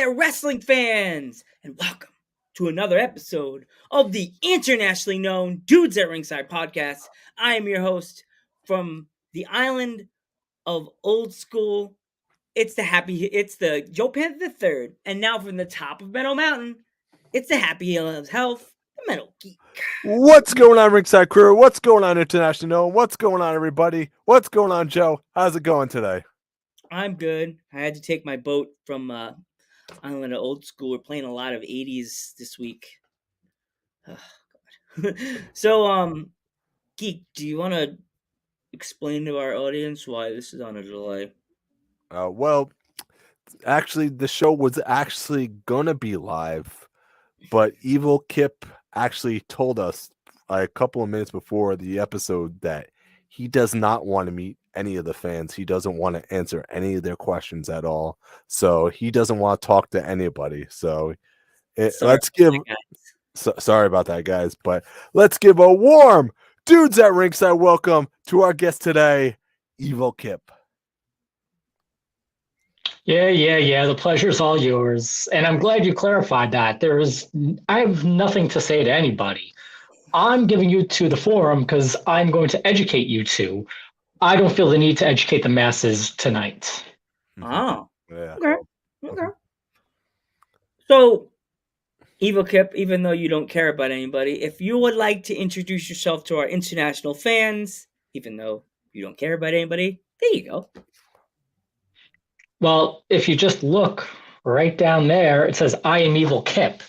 there, wrestling fans, and welcome to another episode of the internationally known Dudes at Ringside podcast. I am your host from the island of old school. It's the Joe Panther the Third, and now from the top of Meadow Mountain, it's the Happy Heel of Health, the Metal Geek. What's going on, Ringside Crew? What's going on, International? What's going on, everybody? What's going on, Joe? How's it going today? I'm good. I had to take my boat from Island of Old School. We're playing a lot of 80s this week. Oh, God. So, Geek, do you want to explain to our audience why this is on a delay? Well, actually, the show was actually gonna be live, but Evil Kip actually told us a couple of minutes before the episode that he does not want to meet any of the fans. He doesn't want to answer any of their questions at all. So he doesn't want to talk to anybody. So let's give. Sorry about that, guys, but let's give a warm Dudes at Ringside welcome to our guest today, Evil Kip. Yeah. The pleasure's all yours. And I'm glad you clarified that. I have nothing to say to anybody. I'm giving you to the forum because I'm going to educate you two. I don't feel the need to educate the masses tonight. Oh. Yeah. Okay. So, Evil Kip, even though you don't care about anybody, if you would like to introduce yourself to our international fans, even though you don't care about anybody, there you go. Well, if you just look right down there, it says, I am Evil Kip.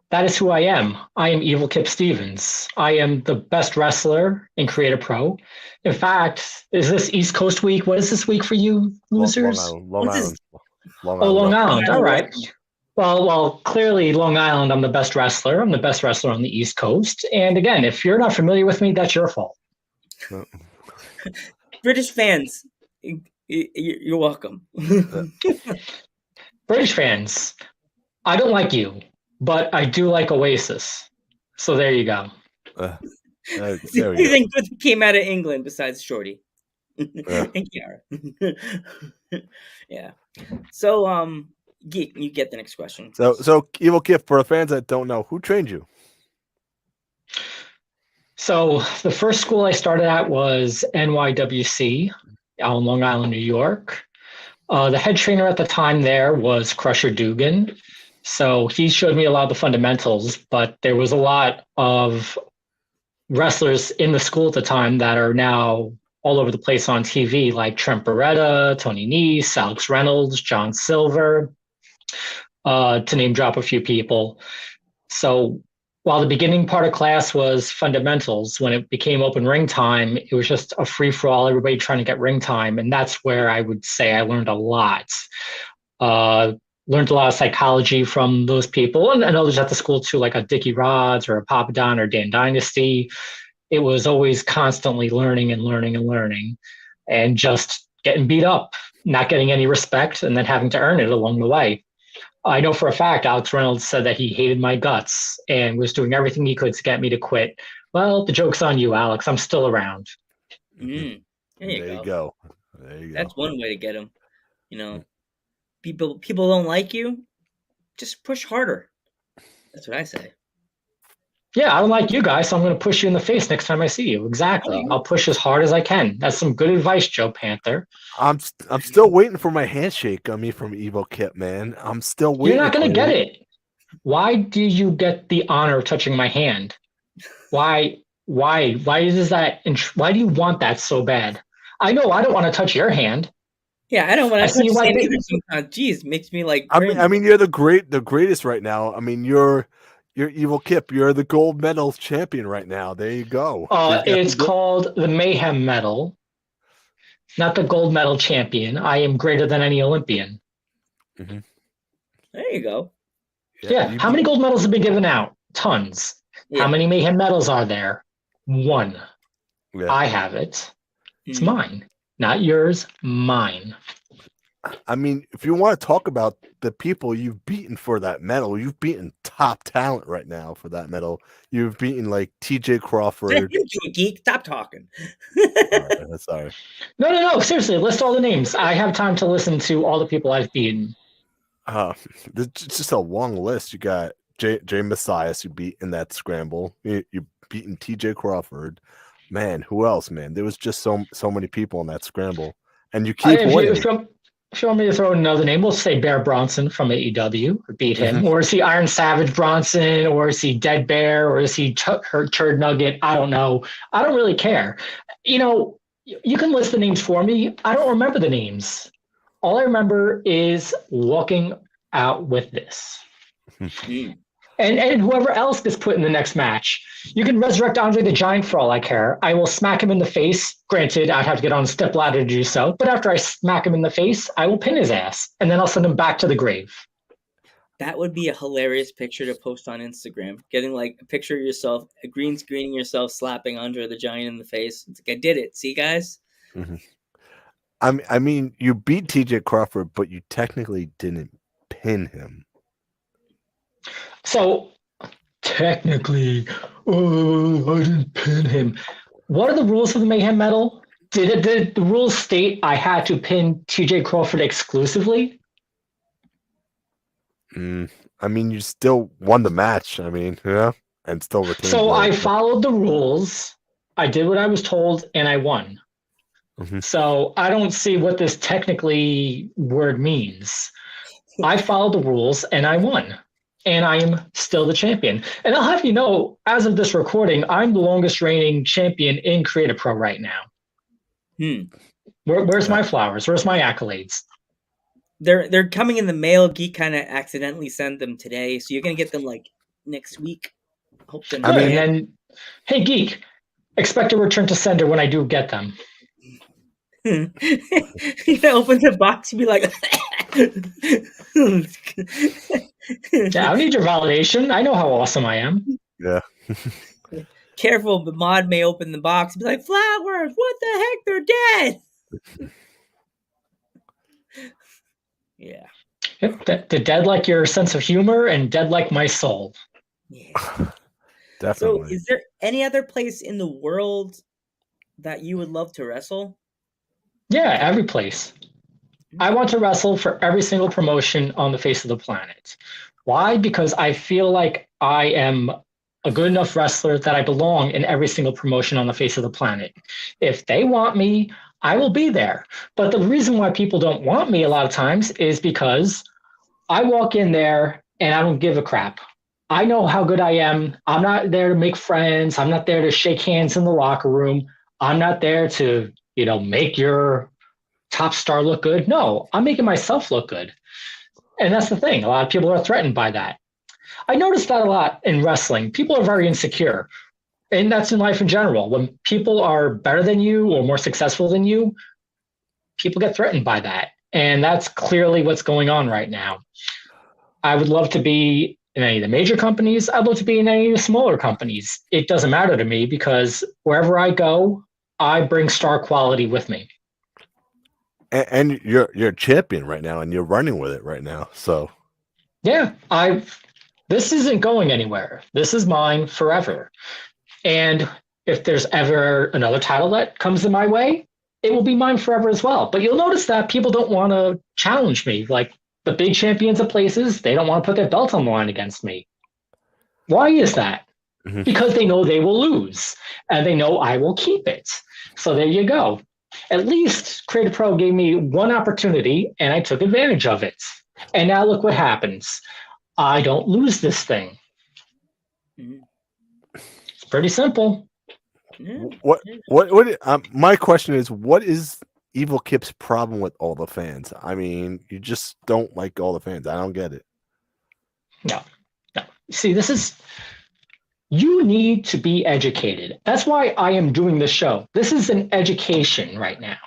That is who I am. I am Evil Kip Stevens. I am the best wrestler in Creative Pro. In fact, is this East Coast week? What is this week for you losers? Long Island. Long Island. All right. Well, clearly Long Island, I'm the best wrestler. I'm the best wrestler on the East Coast. And again, if you're not familiar with me, that's your fault. British fans, you're welcome. British fans, I don't like you, but I do like Oasis. So there you go. There Anything good came out of England besides Shorty and Kiara. Yeah. So, Geek, you get the next question. So Evil Kip, for the fans that don't know, who trained you? So the first school I started at was NYWC out in Long Island, New York. The head trainer at the time there was Crusher Dugan. So he showed me a lot of the fundamentals, but there was a lot of wrestlers in the school at the time that are now all over the place on TV, like Trent Beretta, Tony Nese, Alex Reynolds, John Silver, to name drop a few people. So while the beginning part of class was fundamentals, when it became open ring time, it was just a free-for-all, everybody trying to get ring time. And that's where I would say I learned a lot. Learned a lot of psychology from those people and others at the school too, like a Dickie Rods or a Papadon or Dan Dynasty. It was always constantly learning and just getting beat up, not getting any respect, and then having to earn it along the way. I know for a fact Alex Reynolds said that he hated my guts and was doing everything he could to get me to quit. Well, the joke's on you, Alex. I'm still around. There you go. That's one way to get him. You know, people don't like you, just push harder. That's what I say. Yeah, I don't like you guys, so I'm going to push you in the face next time I see you. Exactly. I'll push as hard as I can. That's some good advice, Joe Panther. I'm still waiting for my handshake. From Evil Kip, man. I'm still waiting. You're not going to get it. Why do you get the honor of touching my hand? Why is that? Why do you want that so bad? I know I don't want to touch your hand. Yeah, I don't want to touch your hand either sometimes. Jeez, makes me like. I mean, you're the greatest right now. I mean, you're Evil Kip. You're the gold medal champion right now. There you go. It's called the Mayhem Medal, not the gold medal champion. I am greater than any Olympian. Mm-hmm. There you go. Yeah. How many gold medals have been given out? Tons. Yeah. How many Mayhem medals are there? One. Yeah. I have it. It's mine. Not yours, mine. I mean, if you want to talk about the people you've beaten for that medal, you've beaten top talent right now for that medal. You've beaten like TJ Crawford. Geek, stop talking. Sorry. No. Seriously, list all the names. I have time to listen to all the people I've beaten. It's just a long list. You got Jay Messias, who beat in that scramble. You beaten T.J. Crawford. Man, who else? Man, there was just so many people in that scramble, and you keep winning. If you want me to throw another name, we'll say Bear Bronson from AEW beat him, or is he Iron Savage Bronson, or is he Dead Bear, or is he Turd Nugget? I don't know. I don't really care. You can list the names for me. I don't remember the names. All I remember is walking out with this. And whoever else gets put in the next match. You can resurrect Andre the Giant for all I care. I will smack him in the face. Granted, I'd have to get on a step ladder to do so. But after I smack him in the face, I will pin his ass. And then I'll send him back to the grave. That would be a hilarious picture to post on Instagram. Getting like a picture of yourself, a green screening yourself, slapping Andre the Giant in the face. It's like, I did it. See, guys? Mm-hmm. I mean, you beat T.J. Crawford, but you technically didn't pin him. So, technically, I didn't pin him. What are the rules of the Mayhem Medal? Did the rules state I had to pin T.J. Crawford exclusively? I mean, you still won the match. I mean, yeah, and still retained. So I followed the rules. I did what I was told, and I won. Mm-hmm. So I don't see what this technically word means. I followed the rules, and I won. And I am still the champion. And I'll have you know, as of this recording, I'm the longest reigning champion in Creative Pro right now. Where's my flowers? Where's my accolades? They're coming in the mail. Geek kind of accidentally sent them today, so you're gonna get them like next week. Hope they're not. And then, hey Geek, expect a return to sender when I do get them. You open the box and be like, yeah, I need your validation. I know how awesome I am. Yeah. Careful, but Mod may open the box and be like, flowers, what the heck? They're dead. Yeah. They're dead like your sense of humor and dead like my soul. Yeah. Definitely. So is there any other place in the world that you would love to wrestle? Yeah, every place. I want to wrestle for every single promotion on the face of the planet. Why? Because I feel like I am a good enough wrestler that I belong in every single promotion on the face of the planet. If they want me, I will be there. But the reason why people don't want me a lot of times is because I walk in there and I don't give a crap. I know how good I am. I'm not there to make friends. I'm not there to shake hands in the locker room. I'm not there to, make your top star look good. No, I'm making myself look good. And that's the thing. A lot of people are threatened by that. I noticed that a lot in wrestling. People are very insecure. And that's in life in general. When people are better than you or more successful than you, people get threatened by that. And that's clearly what's going on right now. I would love to be in any of the major companies. I'd love to be in any of the smaller companies. It doesn't matter to me because wherever I go, I bring star quality with me. And you're a champion right now, and you're running with it right now. So, yeah, this isn't going anywhere. This is mine forever. And if there's ever another title that comes in my way, it will be mine forever as well. But you'll notice that people don't want to challenge me. Like the big champions of places, they don't want to put their belt on the line against me. Why is that? Mm-hmm. Because they know they will lose, and they know I will keep it. So there you go. At least Creative Pro gave me one opportunity, and I took advantage of it. And now look what happens. I don't lose this thing. Mm-hmm. It's pretty simple. What? My question is, what is Evil Kip's problem with all the fans? I mean, you just don't like all the fans. I don't get it. No. See, you need to be educated. That's why I am doing this show. This is an education right now.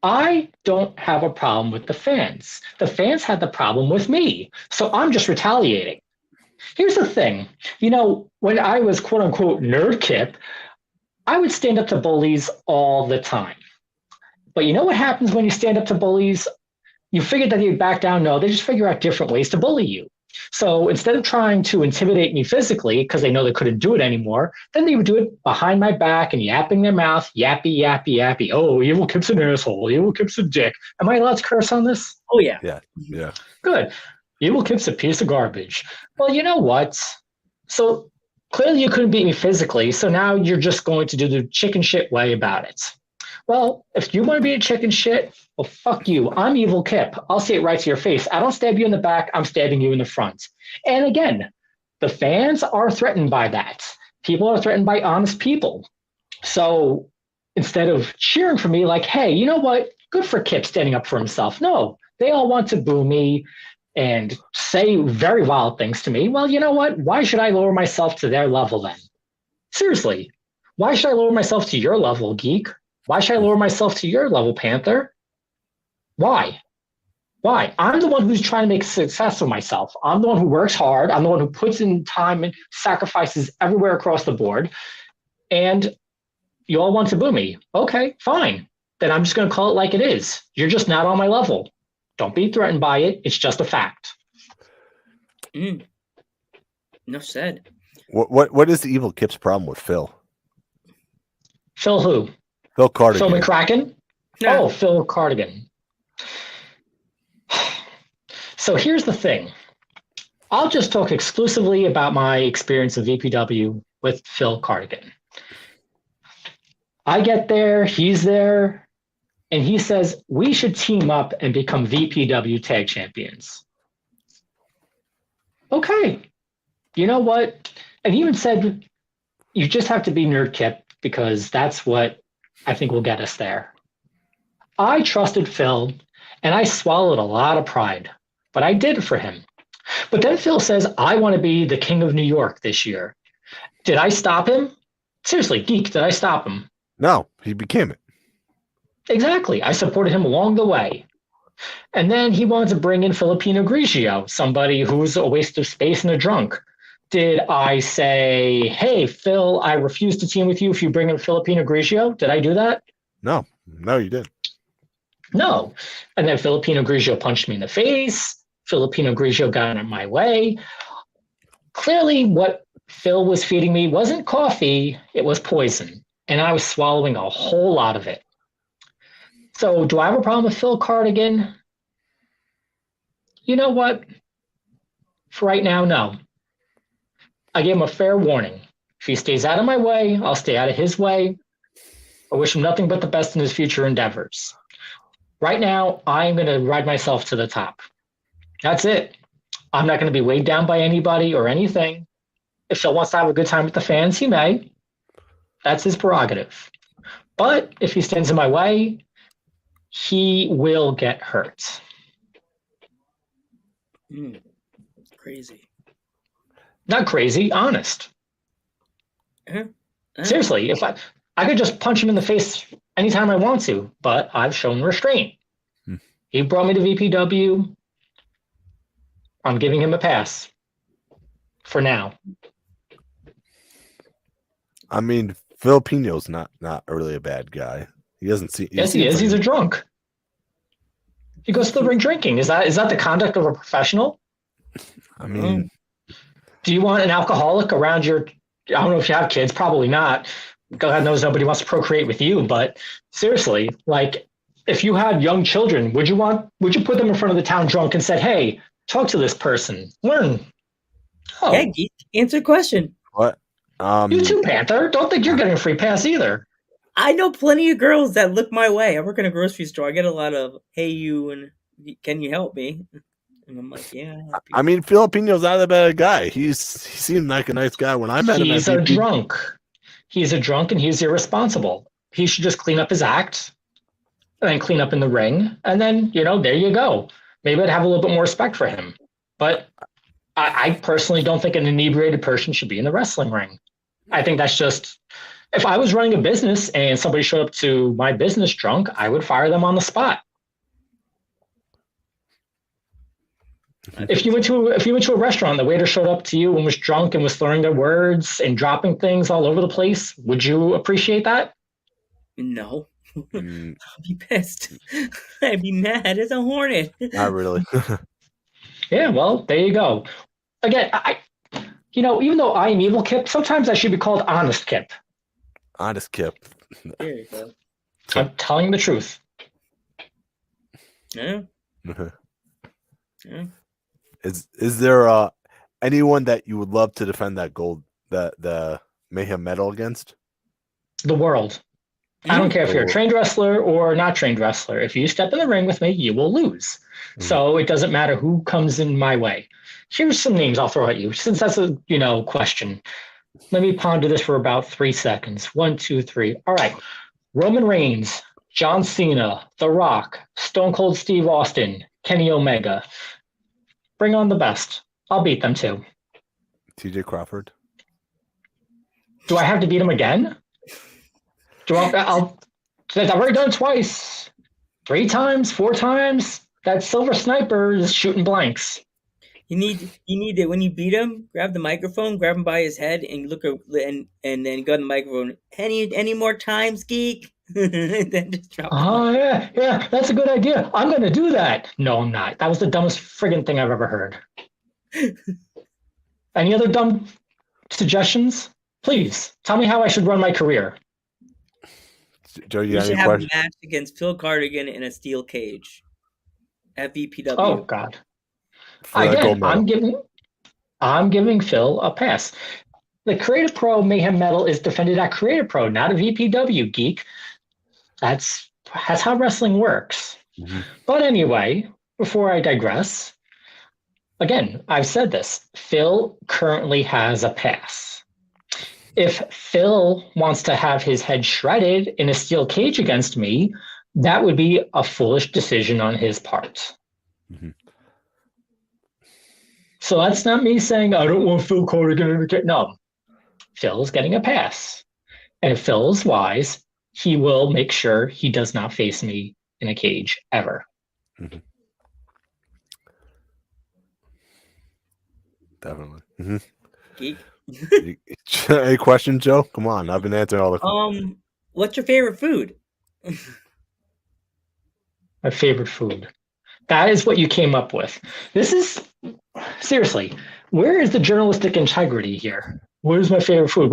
I don't have a problem with the fans. The fans had the problem with me. So I'm just retaliating. Here's the thing. When I was quote unquote nerd Kip, I would stand up to bullies all the time. But you know what happens when you stand up to bullies? You figure that they'd back down. No, they just figure out different ways to bully you. So instead of trying to intimidate me physically because they know they couldn't do it anymore, then they would do it behind my back and yapping their mouth, yappy, yappy, yappy. Oh, Evil Kip's an asshole. Evil Kip's a dick. Am I allowed to curse on this? Oh yeah. Yeah. Good. Evil Kip's a piece of garbage. Well, you know what? So clearly you couldn't beat me physically, so now you're just going to do the chicken shit way about it. Well, if you want to be a chicken shit, well, fuck you. I'm Evil Kip. I'll say it right to your face. I don't stab you in the back. I'm stabbing you in the front. And again, the fans are threatened by that. People are threatened by honest people. So instead of cheering for me like, hey, you know what? Good for Kip standing up for himself. No, they all want to boo me and say very wild things to me. Well, you know what? Why should I lower myself to their level then? Seriously, why should I lower myself to your level, geek? Why should I lower myself to your level, Panther? Why? Why? I'm the one who's trying to make a success of myself. I'm the one who works hard. I'm the one who puts in time and sacrifices everywhere across the board. And you all want to boo me. Okay, fine. Then I'm just going to call it like it is. You're just not on my level. Don't be threatened by it. It's just a fact. Enough said. What is the Evil Kip's problem with Phil? Phil who? Phil Cardigan. Phil McCracken? Yeah. Oh, Phil Cardigan. So here's the thing. I'll just talk exclusively about my experience of VPW with Phil Cardigan. I get there, he's there, and he says, we should team up and become VPW tag champions. Okay. You know what? And he even said, you just have to be Nerd Kip because that's what I think will get us there. I trusted Phil, and I swallowed a lot of pride, but I did it for him. But then Phil says, I want to be the king of New York this year. Did I stop him? Seriously, geek, did I stop him? No, he became it. Exactly. I supported him along the way. And then he wanted to bring in Filipino Grigio, somebody who's a waste of space and a drunk. Did I say, hey, Phil, I refuse to team with you if you bring in Filipino Grigio? Did I do that? No, you didn't. No. And then Filipino Grigio punched me in the face. Filipino Grigio got in my way. Clearly, what Phil was feeding me wasn't coffee, it was poison. And I was swallowing a whole lot of it. So do I have a problem with Phil Cardigan? You know what? For right now, no. I gave him a fair warning. If he stays out of my way, I'll stay out of his way. I wish him nothing but the best in his future endeavors. Right now, I'm going to ride myself to the top. That's it. I'm not going to be weighed down by anybody or anything. If Phil wants to have a good time with the fans, he may. That's his prerogative. But if he stands in my way, he will get hurt. Crazy. Not crazy, honest. Seriously, if I could just punch him in the face anytime I want to, but I've shown restraint. He brought me to VPW. I'm giving him a pass for now. I mean, Filipino's not really a bad guy. He doesn't see. Yes, he is. He's a drunk. He goes to the ring drinking. Is that the conduct of a professional? I mean, do you want an alcoholic around your? I don't know if you have kids. Probably not. God knows nobody wants to procreate with you. But seriously, like, if you had young children, would you put them in front of the town drunk and said, "Hey, talk to this person, learn"? Oh, yeah, geek. Answer the question. what? You too, Panther. Don't think you're getting a free pass either. I know plenty of girls that look my way. I work in a grocery store. I get a lot of, hey, you, and can you help me? And I'm like, yeah. I mean, Filipino's not a bad guy. He seemed like a nice guy when I met him. He's a drunk. He's a drunk and he's irresponsible. He should just clean up his act and then clean up in the ring. And then, there you go. Maybe I'd have a little bit more respect for him. But I personally don't think an inebriated person should be in the wrestling ring. I think that's just, if I was running a business and somebody showed up to my business drunk, I would fire them on the spot. If you went to a restaurant, the waiter showed up to you and was drunk and was slurring their words and dropping things all over the place, would you appreciate that? No. I'd be pissed. I'd be mad as a hornet. Not really. Yeah, well, there you go. Again, even though I am evil Kip, sometimes I should be called honest Kip. Honest Kip. There you go. I'm telling the truth. Yeah. Yeah. Is there anyone that you would love to defend that the Mayhem medal against? The world. I don't care if you're a trained wrestler or not trained wrestler. If you step in the ring with me, you will lose. So it doesn't matter who comes in my way. Here's some names I'll throw at you, since that's a question. Let me ponder this for about 3 seconds. 1, 2, 3. All right. Roman Reigns, John Cena, The Rock, Stone Cold Steve Austin, Kenny Omega. Bring on the best. I'll beat them too. TJ Crawford. Do I have to beat him again? I've already done it twice. 3 times, 4 times. That Silver Sniper is shooting blanks. You need to, when you beat him, grab the microphone, grab him by his head, and and then go to the microphone. Any more times, geek? Then just drop. Oh yeah, that's a good idea. I'm gonna do that. No, I'm not. That was the dumbest friggin' thing I've ever heard. Any other dumb suggestions? Please tell me how I should run my career. Joe, you You have should any have questions? a match against Phil Cardigan in a steel cage at VPW. Oh God. For that gold Again, medal. I'm giving Phil a pass. The Creative Pro Mayhem medal is defended at Creative Pro, not a VPW, geek. That's how wrestling works. Mm-hmm. But anyway, before I digress, again, I've said this. Phil currently has a pass. If Phil wants to have his head shredded in a steel cage against me, that would be a foolish decision on his part. Mm-hmm. So that's not me saying, I don't want Phil Cardigan in the cage. No, Phil's getting a pass. And if Phil is wise, he will make sure he does not face me in a cage ever. Mm-hmm. Definitely. Mm-hmm. Geek. Any questions, Joe? Come on, I've been answering all the questions. What's your favorite food? My favorite food. That is what you came up with. This is seriously, where is the journalistic integrity here? Where's my favorite food?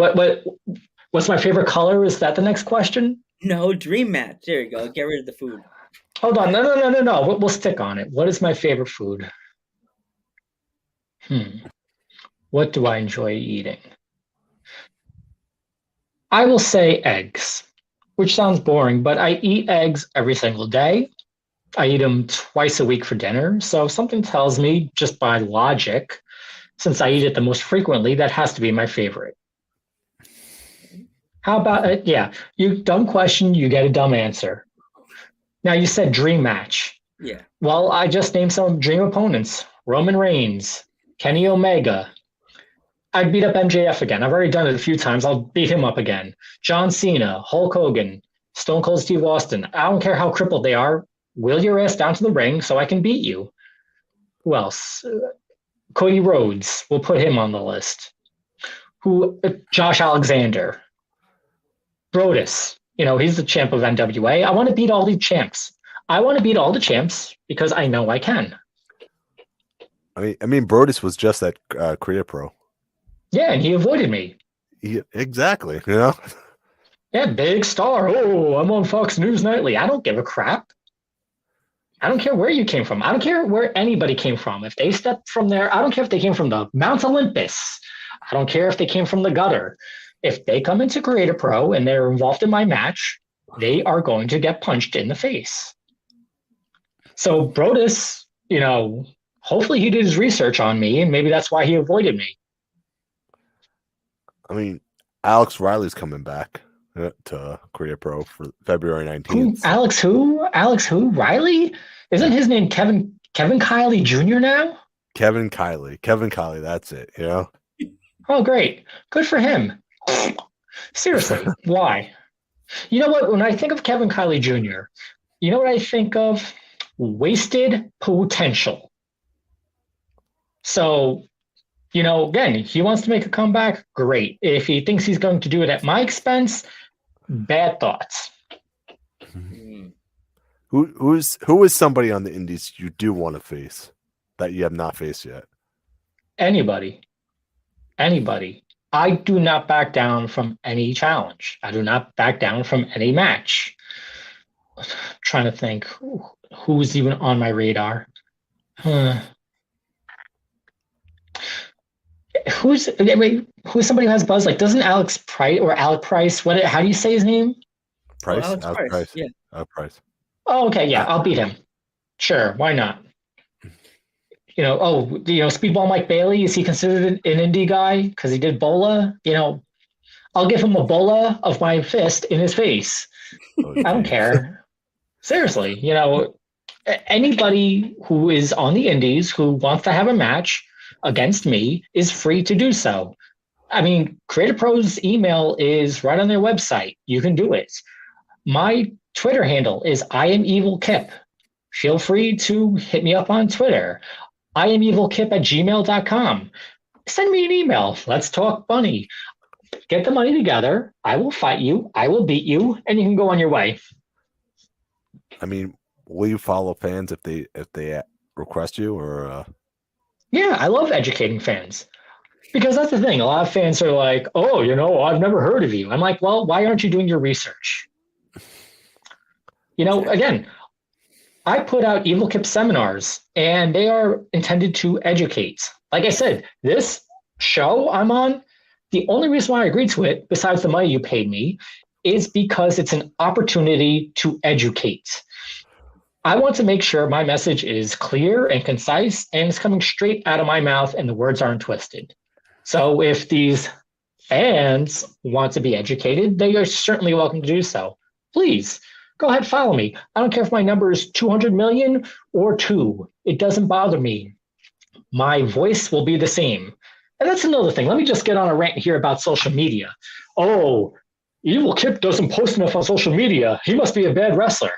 What's my favorite color? Is that the next question? No, dream match. There you go. Get rid of the food. Hold on. No. We'll stick on it. What is my favorite food? What do I enjoy eating? I will say eggs, which sounds boring, but I eat eggs every single day. I eat them twice a week for dinner. So something tells me, just by logic, since I eat it the most frequently, that has to be my favorite. How about it? Yeah, you dumb question, you get a dumb answer. Now you said dream match. Yeah. Well, I just named some dream opponents. Roman Reigns, Kenny Omega. I'd beat up MJF again. I've already done it a few times. I'll beat him up again. John Cena, Hulk Hogan, Stone Cold Steve Austin. I don't care how crippled they are. Wheel your ass down to the ring so I can beat you. Who else? Cody Rhodes. We'll put him on the list. Josh Alexander. Brodus. He's the champ of NWA. I want to beat all the champs. I want to beat all the champs because I know I can. I mean, Brodus was just at Creative Pro. Yeah, and he avoided me. Exactly. Yeah, big star. Oh, I'm on Fox News Nightly. I don't give a crap. I don't care where you came from. I don't care where anybody came from. If they stepped from there, I don't care if they came from the Mount Olympus. I don't care if they came from the gutter. If they come into Creative Pro and they're involved in my match, they are going to get punched in the face. So Brodus, hopefully he did his research on me, and maybe that's why he avoided me. I mean, Alex Riley's coming back to Creative Pro for February 19th. Alex who? Riley? Isn't his name Kevin Kiley Jr. now? Kevin Kiley, that's it, Oh, great. Good for him. Seriously, why? You know what? When I think of Kevin Kiley Jr., you know what I think of? Wasted potential. So, again, he wants to make a comeback, great. If he thinks he's going to do it at my expense, bad thoughts. Who is somebody on the indies you do want to face that you have not faced yet? Anybody. I do not back down from any challenge. I do not back down from any match. I'm trying to think who's even on my radar. Who's somebody who has buzz? Like, doesn't Alex Price or Alec Price? How do you say his name? Price. Alex Price. Yeah. Price. Oh, okay, yeah, I'll beat him. Sure, why not? Speedball Mike Bailey, is he considered an indie guy because he did Bola? I'll give him a Bola of my fist in his face. Oh, I don't care. Seriously, anybody who is on the indies who wants to have a match against me is free to do so. I mean, Creative Pro's email is right on their website. You can do it. My Twitter handle is IamEvilKip. Feel free to hit me up on Twitter. IamEvilKip@gmail.com. Send me an email. Let's talk money. Get the money together. I will fight you. I will beat you, and you can go on your way. I mean, will you follow fans if they request you, or? Yeah, I love educating fans because that's the thing. A lot of fans are like, "Oh, I've never heard of you." I'm like, "Well, why aren't you doing your research?" Again, I put out Evil Kip seminars, and they are intended to educate. Like I said, this show I'm on, the only reason why I agreed to it, besides the money you paid me, is because it's an opportunity to educate. I want to make sure my message is clear and concise, and it's coming straight out of my mouth, and the words aren't twisted. So if these fans want to be educated, they are certainly welcome to do so. Please. Go ahead, follow me. I don't care if my number is 200 million or 2. It doesn't bother me. My voice will be the same. And that's another thing. Let me just get on a rant here about social media. Oh, Evil Kip doesn't post enough on social media. He must be a bad wrestler.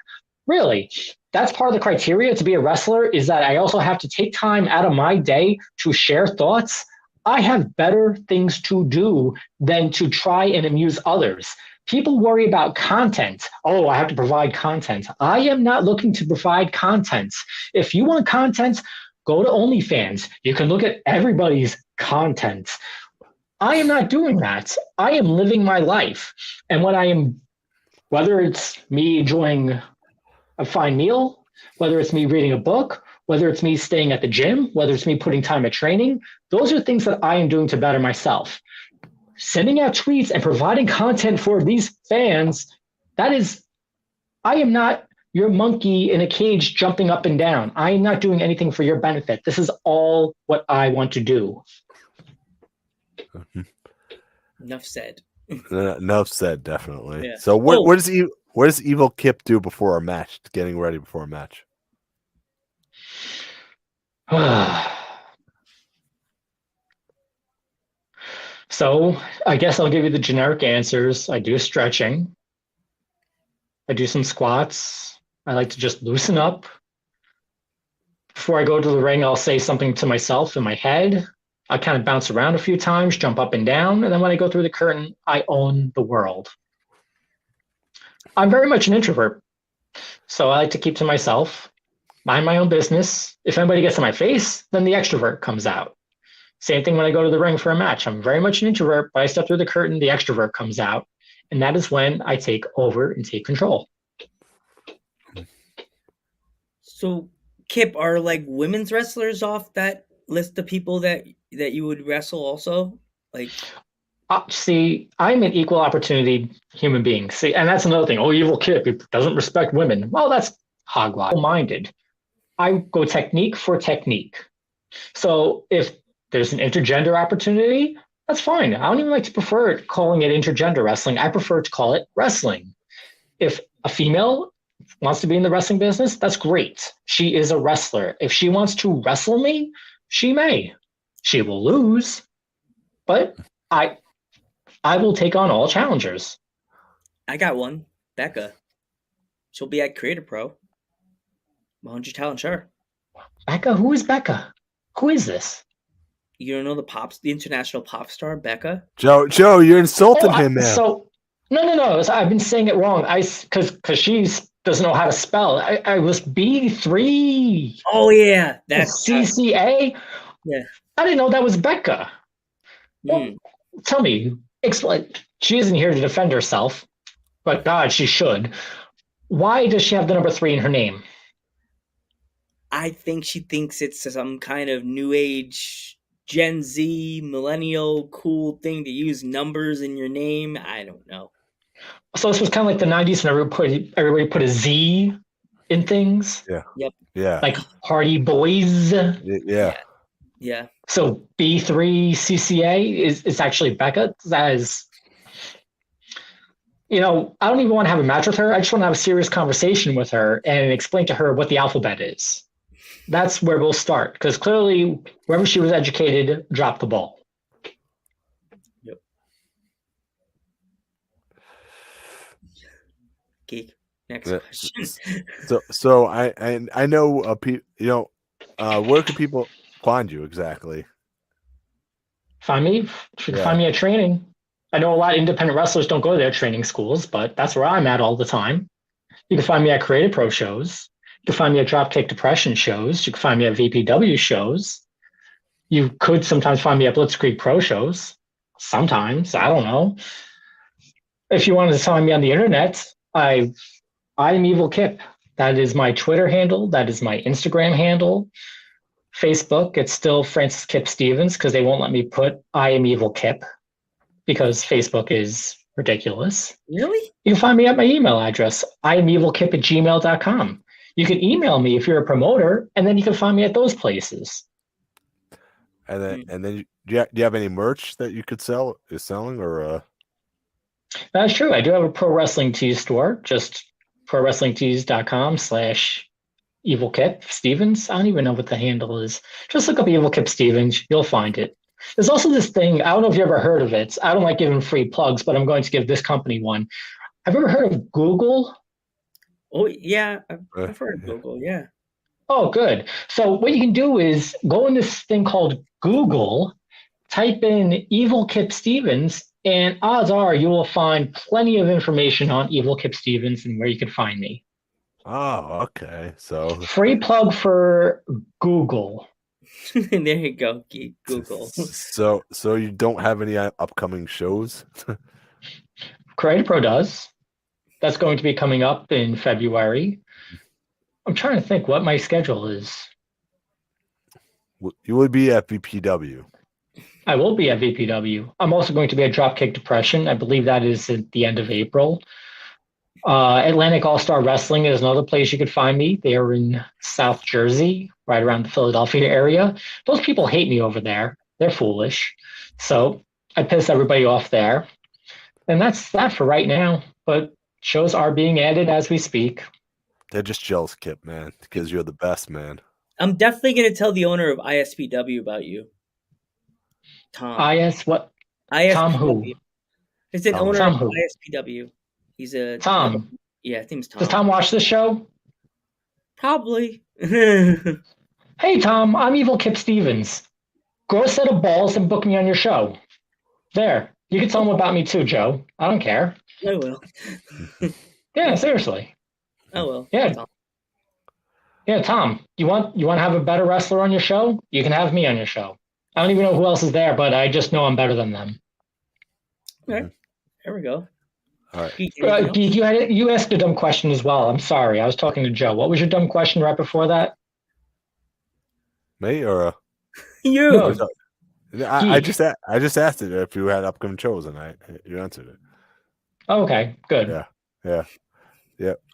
Really? That's part of the criteria to be a wrestler, is that I also have to take time out of my day to share thoughts. I have better things to do than to try and amuse others. People worry about content. Oh, I have to provide content. I am not looking to provide content. If you want content, go to OnlyFans. You can look at everybody's content. I am not doing that. I am living my life. And whether it's me enjoying a fine meal, whether it's me reading a book, whether it's me staying at the gym, whether it's me putting time at training, those are things that I am doing to better myself. Sending out tweets and providing content for these fans, I am not your monkey in a cage jumping up and down. I am not doing anything for your benefit. This is all what I want to do. Enough said. Enough said, definitely. Yeah. So what does Evil Kip do before a match, getting ready before a match? So I guess I'll give you the generic answers. I do stretching. I do some squats. I like to just loosen up. Before I go to the ring, I'll say something to myself in my head. I kind of bounce around a few times, jump up and down. And then when I go through the curtain, I own the world. I'm very much an introvert. So I like to keep to myself, mind my own business. If anybody gets in my face, then the extrovert comes out. Same thing when I go to the ring for a match. I'm very much an introvert, but I step through the curtain, the extrovert comes out. And that is when I take over and take control. So, Kip, are like women's wrestlers off that list of people that you would wrestle also? Like, see, I'm an equal opportunity human being. See, and that's another thing. Oh, Evil Kip, he doesn't respect women. Well, that's hogwash. Minded. I go technique for technique. So if there's an intergender opportunity, that's fine. I don't even like to prefer calling it intergender wrestling. I prefer to call it wrestling. If a female wants to be in the wrestling business, that's great. She is a wrestler. If she wants to wrestle me, she may. She will lose, but I will take on all challengers. I got one, Becca. She'll be at Creative Pro. Why don't you challenge her? Becca? Who is Becca? Who is this? You don't know the international pop star, Becca? Joe, you're insulting him, man. So, no. I've been saying it wrong. Because she's doesn't know how to spell. I was B3 Oh yeah, that's CCA. yeah. I didn't know that was Becca. Well, tell me, explain. She isn't here to defend herself, but God, she should. Why does she have the number 3 in her name? I think she thinks it's some kind of new age Gen Z millennial cool thing to use numbers in your name. I don't know. So this was kind of like the 90s when everybody put a Z in things, Yeah. Yep. Yeah. like Hardy Boys. Yeah. Yeah. So B3 CCA is actually Becca. That is, I don't even want to have a match with her. I just want to have a serious conversation with her and explain to her what the alphabet is. That's where we'll start, because clearly wherever she was educated dropped the ball. Yep. Geek. Next question. So I know where can people find you exactly? Find me. You can find me at training. I know a lot of independent wrestlers don't go to their training schools, but that's where I'm at all the time. You can find me at Creative Pro shows. You can find me at Dropkick Depression shows. You can find me at VPW shows. You could sometimes find me at Blitzkrieg Pro shows. Sometimes, I don't know. If you wanted to find me on the internet, I'm Evil Kip. That is my Twitter handle. That is my Instagram handle. Facebook, it's still Francis Kip Stevens, because they won't let me put I am Evil Kip because Facebook is ridiculous. Really? You can find me at my email address, iamevilkip@gmail.com. You can email me if you're a promoter, and then you can find me at those places. And then do you have any merch that you could is selling or That's true. I do have a Pro Wrestling Tees store, just prowrestlingtees.com/Evil Kip Stevens. I don't even know what the handle is. Just look up Evil Kip Stevens. You'll find it. There's also this thing. I don't know if you ever heard of it. I don't like giving free plugs, but I'm going to give this company one. Have you ever heard of Google? Oh yeah, I've heard of Google. Yeah. Oh, good. So what you can do is go in this thing called Google, type in Evil Kip Stevens, and odds are you will find plenty of information on Evil Kip Stevens and where you can find me. Oh, okay. So free plug for Google. There you go, Google. So you don't have any upcoming shows? Creative Pro does. That's going to be coming up in February. I'm trying to think what my schedule is. You would be at VPW. I will be at VPW. I'm also going to be at Dropkick Depression. I believe that is at the end of April. Atlantic All-Star Wrestling is another place you could find me. They are in South Jersey, right around the Philadelphia area. Those people hate me over there. They're foolish. So I piss everybody off there. And that's that for right now. But shows are being added as we speak. They're just jealous, Kip, man, because you're the best, man. I'm definitely going to tell the owner of ISPW about you. Tom. What? ISPW. Tom who? It's an owner Tom of who? ISPW. He's a Tom. Yeah, I think it's Tom. Does Tom watch this show? Probably. Hey, Tom, I'm Evil Kip Stevens. Grow a set of balls and book me on your show. There. You can tell him about me too, Joe. I don't care. I will. Yeah, seriously. I will. Yeah. Tom. Yeah, Tom, you want to have a better wrestler on your show? You can have me on your show. I don't even know who else is there, but I just know I'm better than them. Okay. There we go. All right. Geek, you asked a dumb question as well. I'm sorry. I was talking to Joe. What was your dumb question right before that? Me or you? No. I just asked it if you had upcoming shows, and you answered it. Okay, good. Yeah.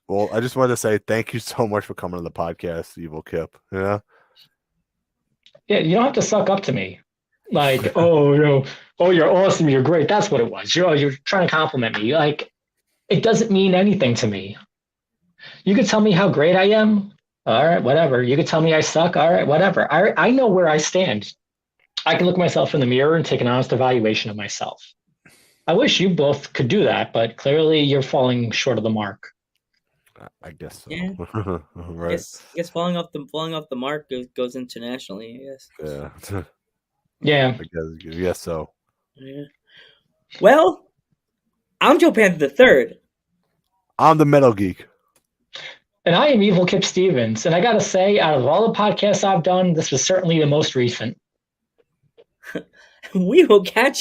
Well, I just wanted to say thank you so much for coming on the podcast, Evil Kip. Yeah, you don't have to suck up to me. Like, oh, you're awesome, you're great. That's what it was. You're trying to compliment me. Like, it doesn't mean anything to me. You could tell me how great I am. All right, whatever. You could tell me I suck. All right, whatever. I know where I stand. I can look myself in the mirror and take an honest evaluation of myself. I wish you both could do that, but clearly you're falling short of the mark. I guess so. Yeah. Right. I guess falling off the mark goes internationally, I guess. Yeah. Yeah. I guess so. Yeah. Well, I'm Joe Panther III. I'm the Metal Geek. And I am Evil Kip Stevens. And I got to say, out of all the podcasts I've done, this was certainly the most recent. We will catch